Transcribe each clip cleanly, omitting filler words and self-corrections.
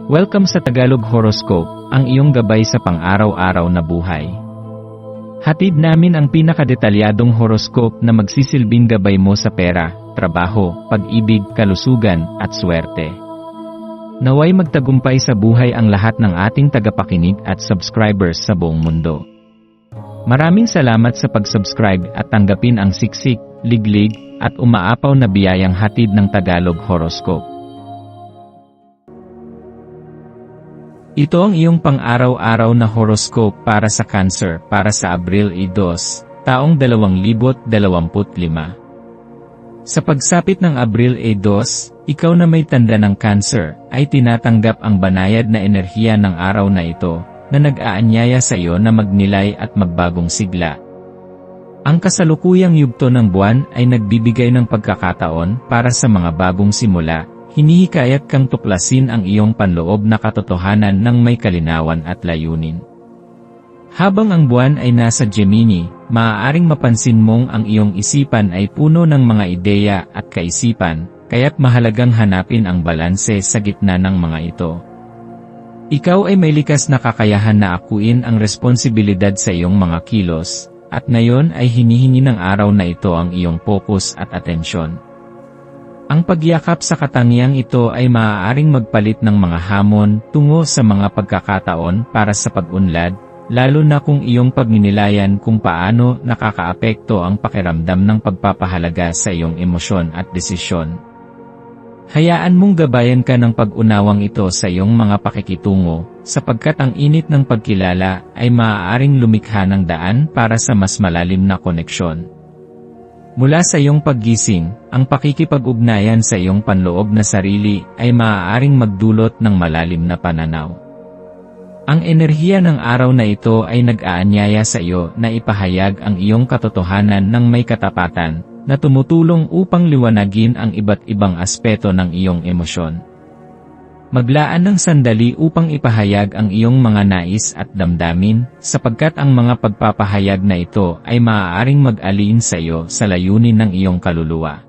Welcome sa Tagalog Horoscope, ang iyong gabay sa pang-araw-araw na buhay. Hatid namin ang pinakadetalyadong horoscope na magsisilbing gabay mo sa pera, trabaho, pag-ibig, kalusugan, at swerte. Naway magtagumpay sa buhay ang lahat ng ating tagapakinig at subscribers sa buong mundo. Maraming salamat sa pag-subscribe at tanggapin ang siksik, liglig, at umaapaw na biyayang hatid ng Tagalog Horoscope. Ito ang iyong pang-araw-araw na horoscope para sa Cancer para sa Abril 2, taong 2025. Sa pagsapit ng Abril 2, ikaw na may tanda ng Cancer ay tinatanggap ang banayad na enerhiya ng araw na ito na nag-aanyaya sa iyo na magnilay at magbagong sigla. Ang kasalukuyang yugto ng buwan ay nagbibigay ng pagkakataon para sa mga bagong simula. Hinihikayat kang tuklasin ang iyong panloob na katotohanan ng may kalinawan at layunin. Habang ang buwan ay nasa Gemini, maaaring mapansin mong ang iyong isipan ay puno ng mga ideya at kaisipan, kaya't mahalagang hanapin ang balanse sa gitna ng mga ito. Ikaw ay may likas na kakayahan na akuin ang responsibilidad sa iyong mga kilos, at ngayon ay hinihingi ng araw na ito ang iyong focus at atensyon. Ang pagyakap sa katangiang ito ay maaaring magpalit ng mga hamon tungo sa mga pagkakataon para sa pag-unlad, lalo na kung iyong pagninilayan kung paano nakakaapekto ang pakiramdam ng pagpapahalaga sa iyong emosyon at desisyon. Hayaan mong gabayan ka ng pag-unawang ito sa iyong mga pakikitungo, sapagkat ang init ng pagkilala ay maaaring lumikha ng daan para sa mas malalim na koneksyon. Mula sa iyong paggising, ang pakikipag-ugnayan sa iyong panloob na sarili ay maaaring magdulot ng malalim na pananaw. Ang enerhiya ng araw na ito ay nag-aanyaya sa iyo na ipahayag ang iyong katotohanan ng may katapatan, na tumutulong upang liwanagin ang iba't ibang aspeto ng iyong emosyon. Maglaan ng sandali upang ipahayag ang iyong mga nais at damdamin, sapagkat ang mga pagpapahayag na ito ay maaaring mag-alin sa iyo sa layunin ng iyong kaluluwa.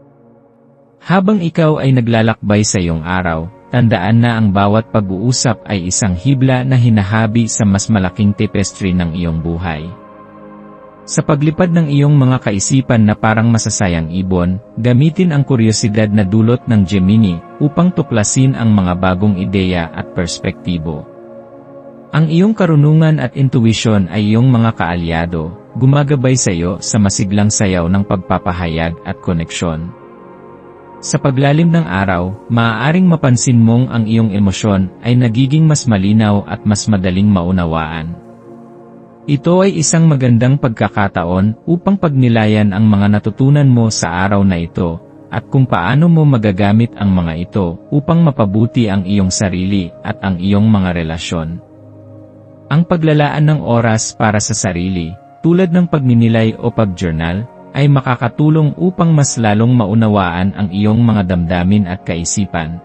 Habang ikaw ay naglalakbay sa iyong araw, tandaan na ang bawat pag-uusap ay isang hibla na hinahabi sa mas malaking tapestry ng iyong buhay. Sa paglipad ng iyong mga kaisipan na parang masasayang ibon, gamitin ang kuryosidad na dulot ng Gemini upang tuklasin ang mga bagong ideya at perspektibo. Ang iyong karunungan at intuition ay iyong mga kaalyado, gumagabay sa iyo sa masiglang sayaw ng pagpapahayag at koneksyon. Sa paglalim ng araw, maaaring mapansin mong ang iyong emosyon ay nagiging mas malinaw at mas madaling maunawaan. Ito ay isang magandang pagkakataon upang pagnilayan ang mga natutunan mo sa araw na ito, at kung paano mo magagamit ang mga ito upang mapabuti ang iyong sarili at ang iyong mga relasyon. Ang paglalaan ng oras para sa sarili, tulad ng pagninilay o pag-journal, ay makakatulong upang mas lalong maunawaan ang iyong mga damdamin at kaisipan.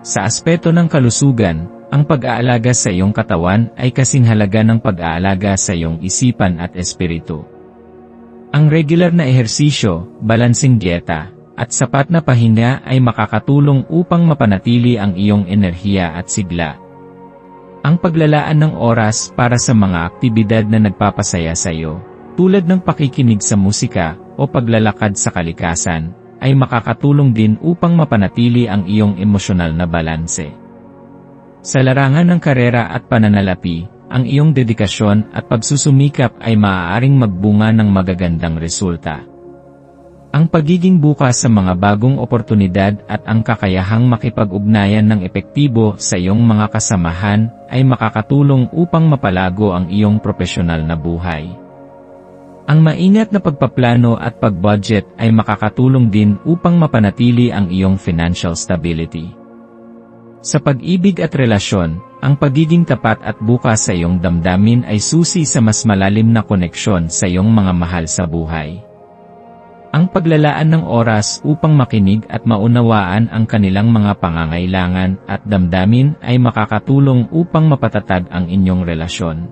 Sa aspeto ng kalusugan, ang pag-aalaga sa iyong katawan ay kasing halaga ng pag-aalaga sa iyong isipan at espiritu. Ang regular na ehersisyo, balansing dieta, at sapat na pahinga ay makakatulong upang mapanatili ang iyong enerhiya at sigla. Ang paglalaan ng oras para sa mga aktibidad na nagpapasaya sa iyo, tulad ng pakikinig sa musika o paglalakad sa kalikasan, ay makakatulong din upang mapanatili ang iyong emosyonal na balanse. Sa larangan ng karera at pananalapi, ang iyong dedikasyon at pagsusumikap ay maaaring magbunga ng magagandang resulta. Ang pagiging bukas sa mga bagong oportunidad at ang kakayahang makipag-ugnayan ng epektibo sa iyong mga kasamahan ay makakatulong upang mapalago ang iyong propesyonal na buhay. Ang maingat na pagpaplano at pag-budget ay makakatulong din upang mapanatili ang iyong financial stability. Sa pag-ibig at relasyon, ang pagiging tapat at bukas sa iyong damdamin ay susi sa mas malalim na koneksyon sa iyong mga mahal sa buhay. Ang paglalaan ng oras upang makinig at maunawaan ang kanilang mga pangangailangan at damdamin ay makakatulong upang mapatatag ang inyong relasyon.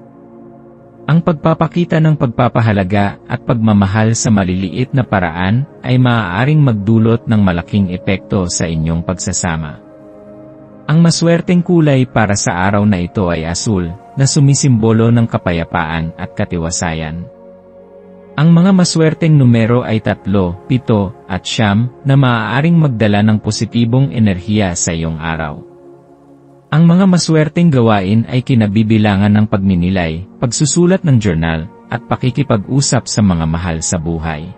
Ang pagpapakita ng pagpapahalaga at pagmamahal sa maliliit na paraan ay maaaring magdulot ng malaking epekto sa inyong pagsasama. Ang Ang maswerteng kulay para sa araw na ito ay asul, na sumisimbolo ng kapayapaan at katiwasayan. Ang mga maswerteng numero ay 3, 7, at 9 na maaaring magdala ng positibong enerhiya sa iyong araw. Ang mga maswerteng gawain ay kinabibilangan ng pagninilay, pagsusulat ng journal, at pakikipag-usap sa mga mahal sa buhay.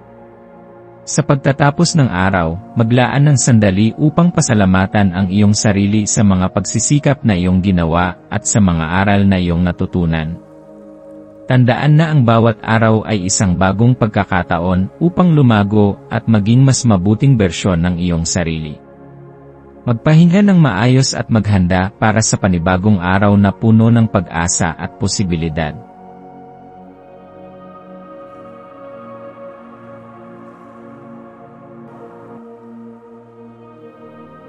Sa pagtatapos ng araw, maglaan ng sandali upang pasalamatan ang iyong sarili sa mga pagsisikap na iyong ginawa at sa mga aral na iyong natutunan. Tandaan na ang bawat araw ay isang bagong pagkakataon upang lumago at maging mas mabuting bersyon ng iyong sarili. Magpahinga ng maayos at maghanda para sa panibagong araw na puno ng pag-asa at posibilidad.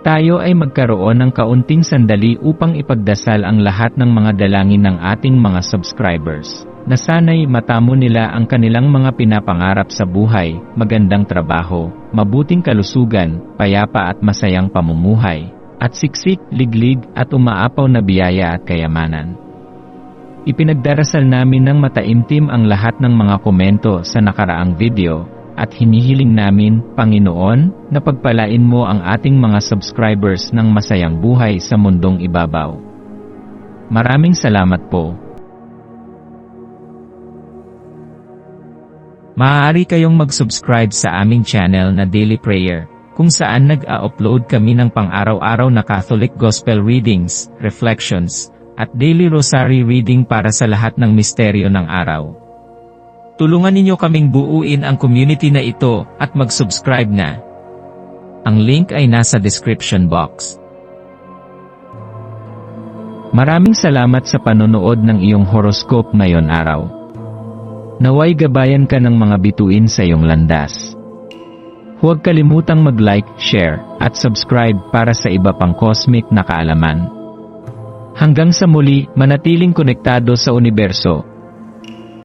Tayo ay magkaroon ng kaunting sandali upang ipagdasal ang lahat ng mga dalangin ng ating mga subscribers, na sana'y matamo nila ang kanilang mga pinapangarap sa buhay, magandang trabaho, mabuting kalusugan, payapa at masayang pamumuhay, at siksik, liglig, at umaapaw na biyaya at kayamanan. Ipinagdarasal namin ng mataimtim ang lahat ng mga komento sa nakaraang video, at hinihiling namin, Panginoon, na pagpalain mo ang ating mga subscribers ng masayang buhay sa mundong ibabaw. Maraming salamat po. Maaari kayong mag-subscribe sa aming channel na Daily Prayer, kung saan nag-a-upload kami ng pang-araw-araw na Catholic Gospel Readings, Reflections, at Daily Rosary Reading para sa lahat ng misteryo ng araw. Tulungan ninyo kaming buuin ang community na ito at mag-subscribe na. Ang link ay nasa description box. Maraming salamat sa panonood ng iyong horoscope ngayon araw. Naway gabayan ka ng mga bituin sa iyong landas. Huwag kalimutang mag-like, share, at subscribe para sa iba pang cosmic na kaalaman. Hanggang sa muli, manatiling konektado sa universo.